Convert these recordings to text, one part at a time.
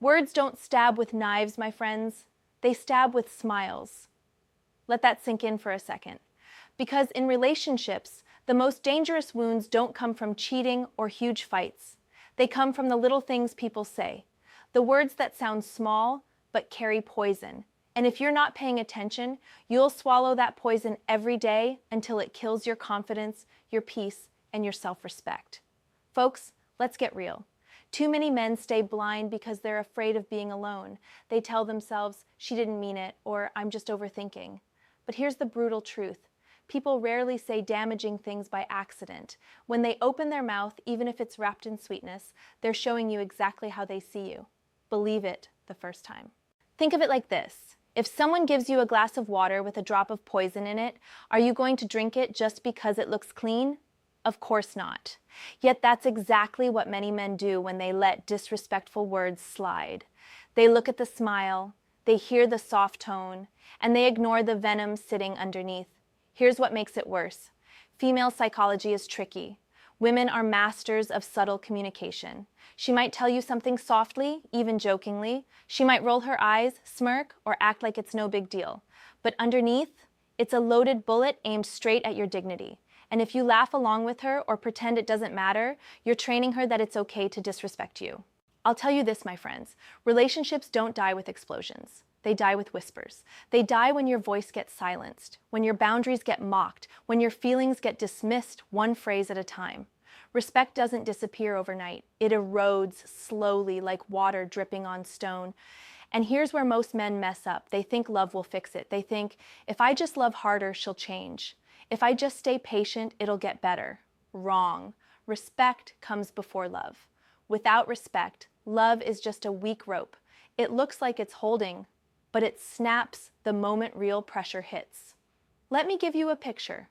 Words don't stab with knives, my friends. They stab with smiles. Let that sink in for a second. Because in relationships, the most dangerous wounds don't come from cheating or huge fights. They come from the little things people say, the words that sound small but carry poison. And if you're not paying attention, you'll swallow that poison every day until it kills your confidence, your peace, and your self-respect. Folks, let's get real. Too many men stay blind because they're afraid of being alone. They tell themselves, she didn't mean it, or I'm just overthinking. But here's the brutal truth. People rarely say damaging things by accident. When they open their mouth, even if it's wrapped in sweetness, they're showing you exactly how they see you. Believe it the first time. Think of it like this. If someone gives you a glass of water with a drop of poison in it, are you going to drink it just because it looks clean? Of course not. Yet that's exactly what many men do when they let disrespectful words slide. They look at the smile, they hear the soft tone, and they ignore the venom sitting underneath. Here's what makes it worse. Female psychology is tricky. Women are masters of subtle communication. She might tell you something softly, even jokingly. She might roll her eyes, smirk, or act like it's no big deal. But underneath, it's a loaded bullet aimed straight at your dignity. And if you laugh along with her or pretend it doesn't matter, you're training her that it's okay to disrespect you. I'll tell you this, my friends. Relationships don't die with explosions. They die with whispers. They die when your voice gets silenced, when your boundaries get mocked, when your feelings get dismissed one phrase at a time. Respect doesn't disappear overnight. It erodes slowly like water dripping on stone. And here's where most men mess up. They think love will fix it. They think, if I just love harder, she'll change. If I just stay patient, it'll get better. Wrong. Respect comes before love. Without respect, love is just a weak rope. It looks like it's holding, but it snaps the moment real pressure hits. Let me give you a picture.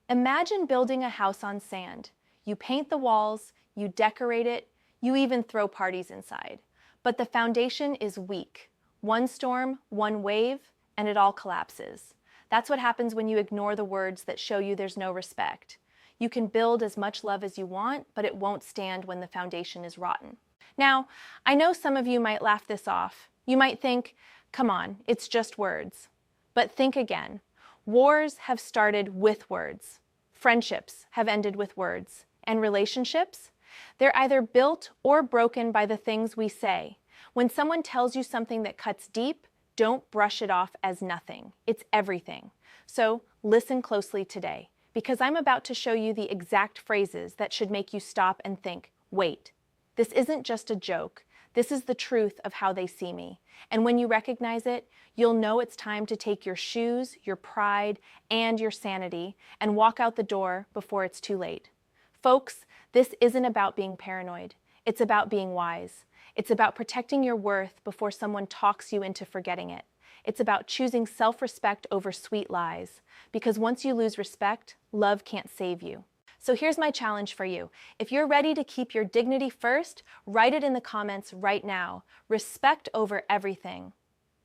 Imagine building a house on sand. You paint the walls, you decorate it, you even throw parties inside. But the foundation is weak. One storm, one wave, and it all collapses. That's what happens when you ignore the words that show you there's no respect. You can build as much love as you want, but it won't stand when the foundation is rotten. Now, I know some of you might laugh this off. You might think, come on, it's just words. But think again. Wars have started with words. Friendships have ended with words. And relationships? They're either built or broken by the things we say. When someone tells you something that cuts deep, don't brush it off as nothing. It's everything. So listen closely today, because I'm about to show you the exact phrases that should make you stop and think, wait, this isn't just a joke. This is the truth of how they see me. And when you recognize it, you'll know it's time to take your shoes, your pride, and your sanity and walk out the door before it's too late. Folks, this isn't about being paranoid. It's about being wise. It's about protecting your worth before someone talks you into forgetting it. It's about choosing self-respect over sweet lies. Because once you lose respect, love can't save you. So here's my challenge for you. If you're ready to keep your dignity first, write it in the comments right now. Respect over everything.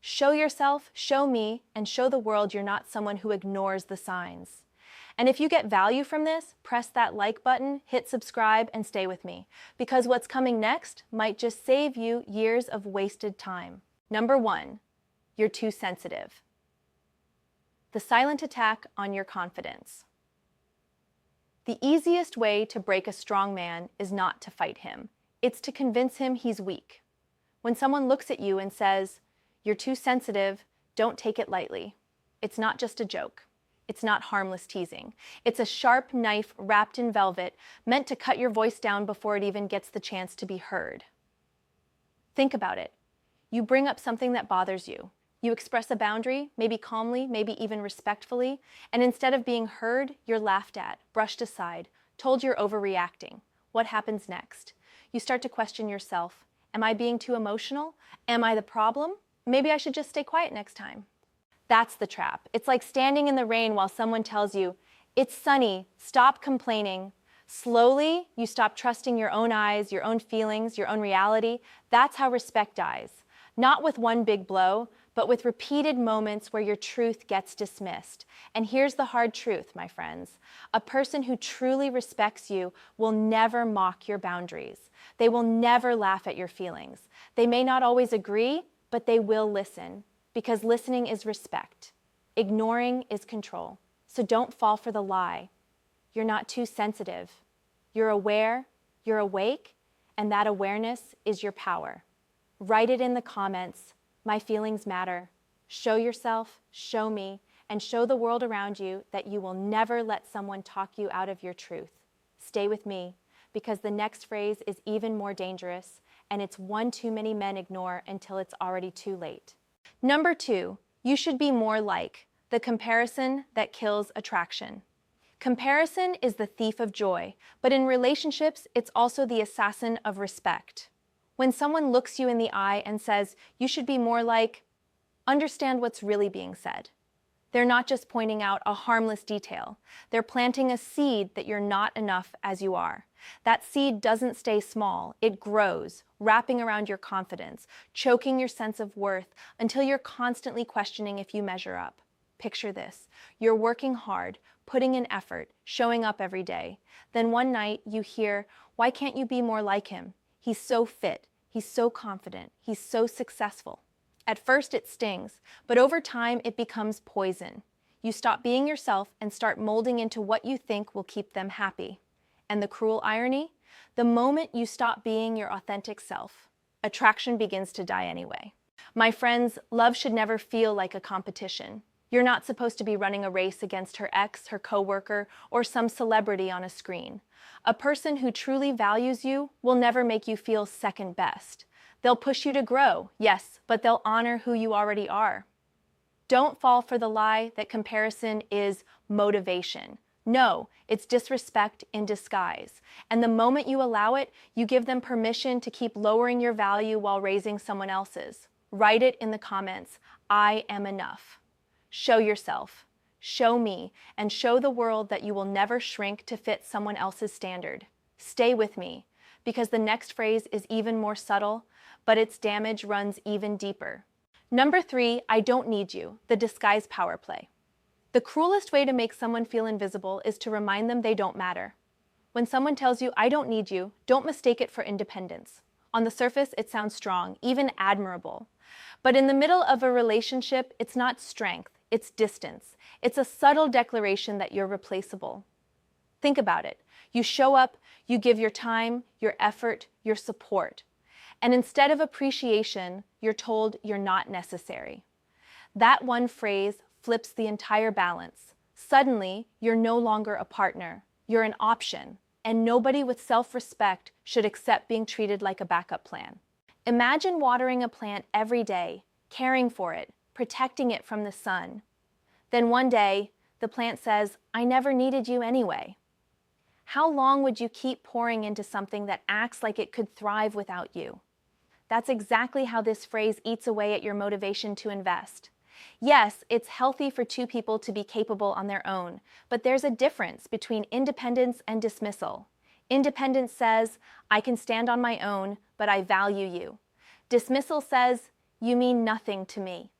Show yourself, show me, and show the world you're not someone who ignores the signs. And if you get value from this, press that like button, hit subscribe, and stay with me. Because what's coming next might just save you years of wasted time. Number 1, you're too sensitive. The silent attack on your confidence. The easiest way to break a strong man is not to fight him. It's to convince him he's weak. When someone looks at you and says, "You're too sensitive," don't take it lightly. It's not just a joke. It's not harmless teasing. It's a sharp knife wrapped in velvet, meant to cut your voice down before it even gets the chance to be heard. Think about it. You bring up something that bothers you. You express a boundary, maybe calmly, maybe even respectfully, and instead of being heard, you're laughed at, brushed aside, told you're overreacting. What happens next? You start to question yourself. Am I being too emotional? Am I the problem? Maybe I should just stay quiet next time. That's the trap. It's like standing in the rain while someone tells you, "It's sunny, stop complaining." Slowly, you stop trusting your own eyes, your own feelings, your own reality. That's how respect dies. Not with one big blow, but with repeated moments where your truth gets dismissed. And here's the hard truth, my friends. A person who truly respects you will never mock your boundaries. They will never laugh at your feelings. They may not always agree, but they will listen, because listening is respect. Ignoring is control. So don't fall for the lie. You're not too sensitive. You're aware, you're awake, and that awareness is your power. Write it in the comments. My feelings matter. Show yourself, show me, and show the world around you that you will never let someone talk you out of your truth. Stay with me, because the next phrase is even more dangerous, and it's one too many men ignore until it's already too late. Number 2, you should be more like the comparison that kills attraction. Comparison is the thief of joy, but in relationships, it's also the assassin of respect. When someone looks you in the eye and says, you should be more like, understand what's really being said. They're not just pointing out a harmless detail. They're planting a seed that you're not enough as you are. That seed doesn't stay small. It grows, wrapping around your confidence, choking your sense of worth until you're constantly questioning if you measure up. Picture this. You're working hard, putting in effort, showing up every day. Then one night you hear, why can't you be more like him? He's so fit, he's so confident, he's so successful. At first it stings, but over time it becomes poison. You stop being yourself and start molding into what you think will keep them happy. And the cruel irony? The moment you stop being your authentic self, attraction begins to die anyway. My friends, love should never feel like a competition. You're not supposed to be running a race against her ex, her coworker, or some celebrity on a screen. A person who truly values you will never make you feel second best. They'll push you to grow, yes, but they'll honor who you already are. Don't fall for the lie that comparison is motivation. No, it's disrespect in disguise. And the moment you allow it, you give them permission to keep lowering your value while raising someone else's. Write it in the comments. I am enough. Show yourself, show me, and show the world that you will never shrink to fit someone else's standard. Stay with me, because the next phrase is even more subtle, but its damage runs even deeper. Number 3, I don't need you, the disguise power play. The cruelest way to make someone feel invisible is to remind them they don't matter. When someone tells you, I don't need you, don't mistake it for independence. On the surface, it sounds strong, even admirable. But in the middle of a relationship, it's not strength. It's distance. It's a subtle declaration that you're replaceable. Think about it. You show up, you give your time, your effort, your support. And instead of appreciation, you're told you're not necessary. That one phrase flips the entire balance. Suddenly, you're no longer a partner. You're an option. And nobody with self-respect should accept being treated like a backup plan. Imagine watering a plant every day, caring for it, protecting it from the sun. Then one day, the plant says, I never needed you anyway. How long would you keep pouring into something that acts like it could thrive without you? That's exactly how this phrase eats away at your motivation to invest. Yes, it's healthy for two people to be capable on their own, but there's a difference between independence and dismissal. Independence says, I can stand on my own, but I value you. Dismissal says, you mean nothing to me.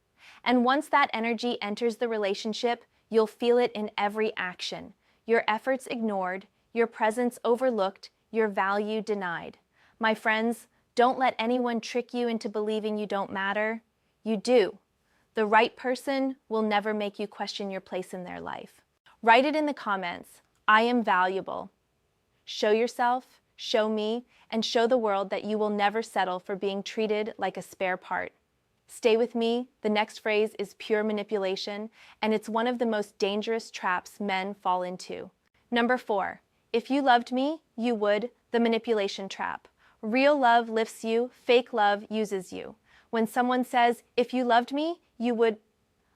And once that energy enters the relationship, you'll feel it in every action. Your efforts ignored, your presence overlooked, your value denied. My friends, don't let anyone trick you into believing you don't matter. You do. The right person will never make you question your place in their life. Write it in the comments. I am valuable. Show yourself, show me, and show the world that you will never settle for being treated like a spare part. Stay with me. The next phrase is pure manipulation, and it's one of the most dangerous traps men fall into. Number 4, if you loved me, you would, the manipulation trap. Real love lifts you, fake love uses you. When someone says, if you loved me, you would,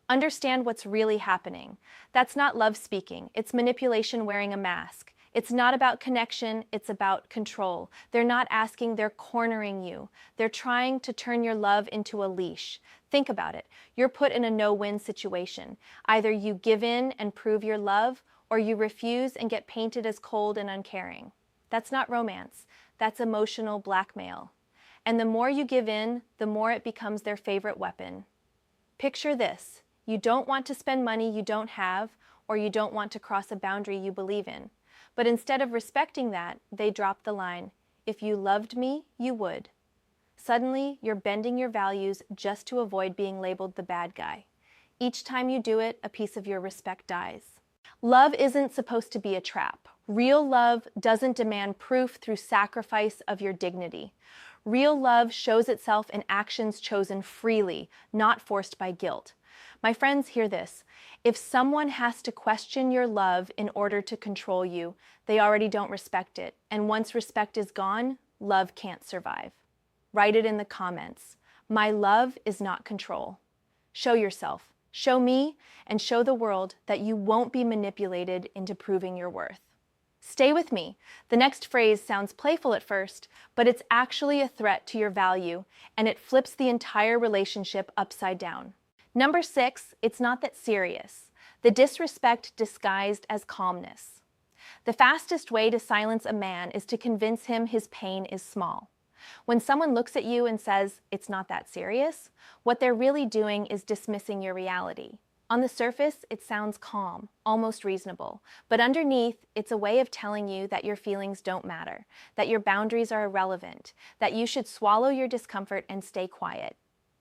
understand what's really happening. That's not love speaking, it's manipulation wearing a mask. It's not about connection, it's about control. They're not asking, they're cornering you. They're trying to turn your love into a leash. Think about it. You're put in a no-win situation. Either you give in and prove your love, or you refuse and get painted as cold and uncaring. That's not romance. That's emotional blackmail. And the more you give in, the more it becomes their favorite weapon. Picture this. You don't want to spend money you don't have, or you don't want to cross a boundary you believe in. But instead of respecting that, they drop the line, "If you loved me, you would." Suddenly, you're bending your values just to avoid being labeled the bad guy. Each time you do it, a piece of your respect dies. Love isn't supposed to be a trap. Real love doesn't demand proof through sacrifice of your dignity. Real love shows itself in actions chosen freely, not forced by guilt. My friends, hear this. If someone has to question your love in order to control you, they already don't respect it. And once respect is gone, love can't survive. Write it in the comments. My love is not control. Show yourself, show me, and show the world that you won't be manipulated into proving your worth. Stay with me. The next phrase sounds playful at first, but it's actually a threat to your value, and it flips the entire relationship upside down. Number 6, it's not that serious. The disrespect disguised as calmness. The fastest way to silence a man is to convince him his pain is small. When someone looks at you and says, "It's not that serious," what they're really doing is dismissing your reality. On the surface, it sounds calm, almost reasonable, but underneath, it's a way of telling you that your feelings don't matter, that your boundaries are irrelevant, that you should swallow your discomfort and stay quiet.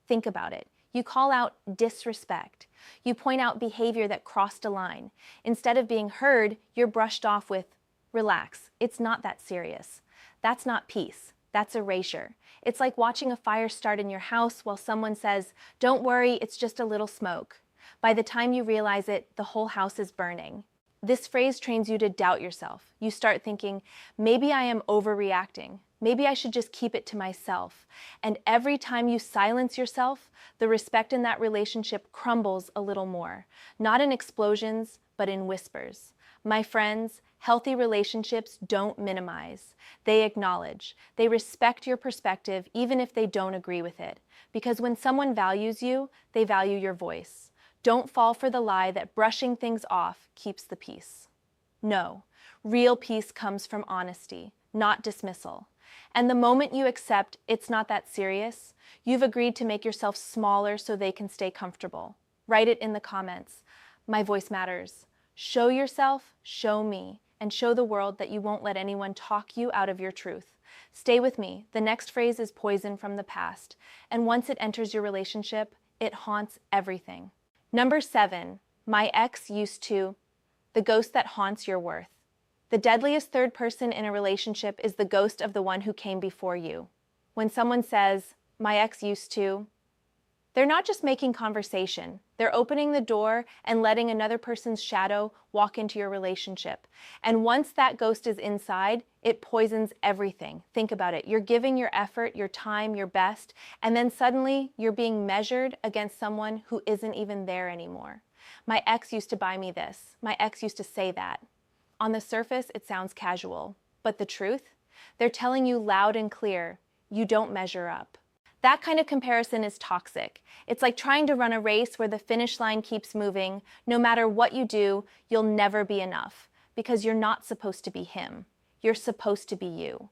Think about it. You call out disrespect. You point out behavior that crossed a line. Instead of being heard, you're brushed off with, "Relax, it's not that serious." That's not peace. That's erasure. It's like watching a fire start in your house while someone says, "Don't worry, it's just a little smoke." By the time you realize it, the whole house is burning. This phrase trains you to doubt yourself. You start thinking, maybe I am overreacting. Maybe I should just keep it to myself. And every time you silence yourself, the respect in that relationship crumbles a little more. Not in explosions, but in whispers. My friends, healthy relationships don't minimize. They acknowledge. They respect your perspective even if they don't agree with it. Because when someone values you, they value your voice. Don't fall for the lie that brushing things off keeps the peace. No, real peace comes from honesty, not dismissal. And the moment you accept it's not that serious, you've agreed to make yourself smaller so they can stay comfortable. Write it in the comments. My voice matters. Show yourself, show me, and show the world that you won't let anyone talk you out of your truth. Stay with me. The next phrase is poison from the past, and once it enters your relationship, it haunts everything. Number 7, my ex used to, the ghost that haunts your worth. The deadliest third person in a relationship is the ghost of the one who came before you. When someone says, "My ex used to," they're not just making conversation. They're opening the door and letting another person's shadow walk into your relationship. And once that ghost is inside, it poisons everything. Think about it. You're giving your effort, your time, your best, and then suddenly you're being measured against someone who isn't even there anymore. My ex used to buy me this. My ex used to say that. On the surface, it sounds casual. But the truth? They're telling you loud and clear, you don't measure up. That kind of comparison is toxic. It's like trying to run a race where the finish line keeps moving. No matter what you do, you'll never be enough because you're not supposed to be him. You're supposed to be you.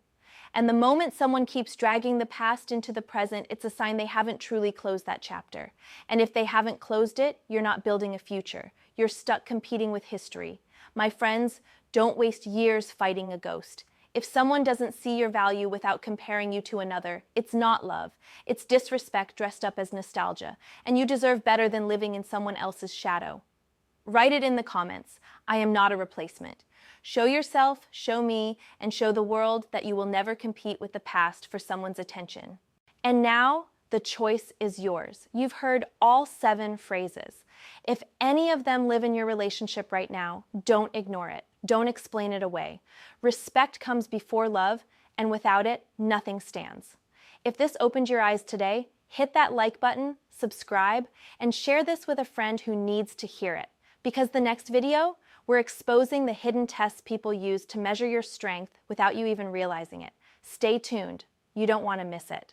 And the moment someone keeps dragging the past into the present, it's a sign they haven't truly closed that chapter. And if they haven't closed it, you're not building a future. You're stuck competing with history. My friends, don't waste years fighting a ghost. If someone doesn't see your value without comparing you to another, it's not love. It's disrespect dressed up as nostalgia, and you deserve better than living in someone else's shadow. Write it in the comments. I am not a replacement. Show yourself, show me, and show the world that you will never compete with the past for someone's attention. And now, the choice is yours. You've heard all 7 phrases. If any of them live in your relationship right now, don't ignore it. Don't explain it away. Respect comes before love, and without it, nothing stands. If this opened your eyes today, hit that like button, subscribe, and share this with a friend who needs to hear it. Because the next video, we're exposing the hidden tests people use to measure your strength without you even realizing it. Stay tuned. You don't want to miss it.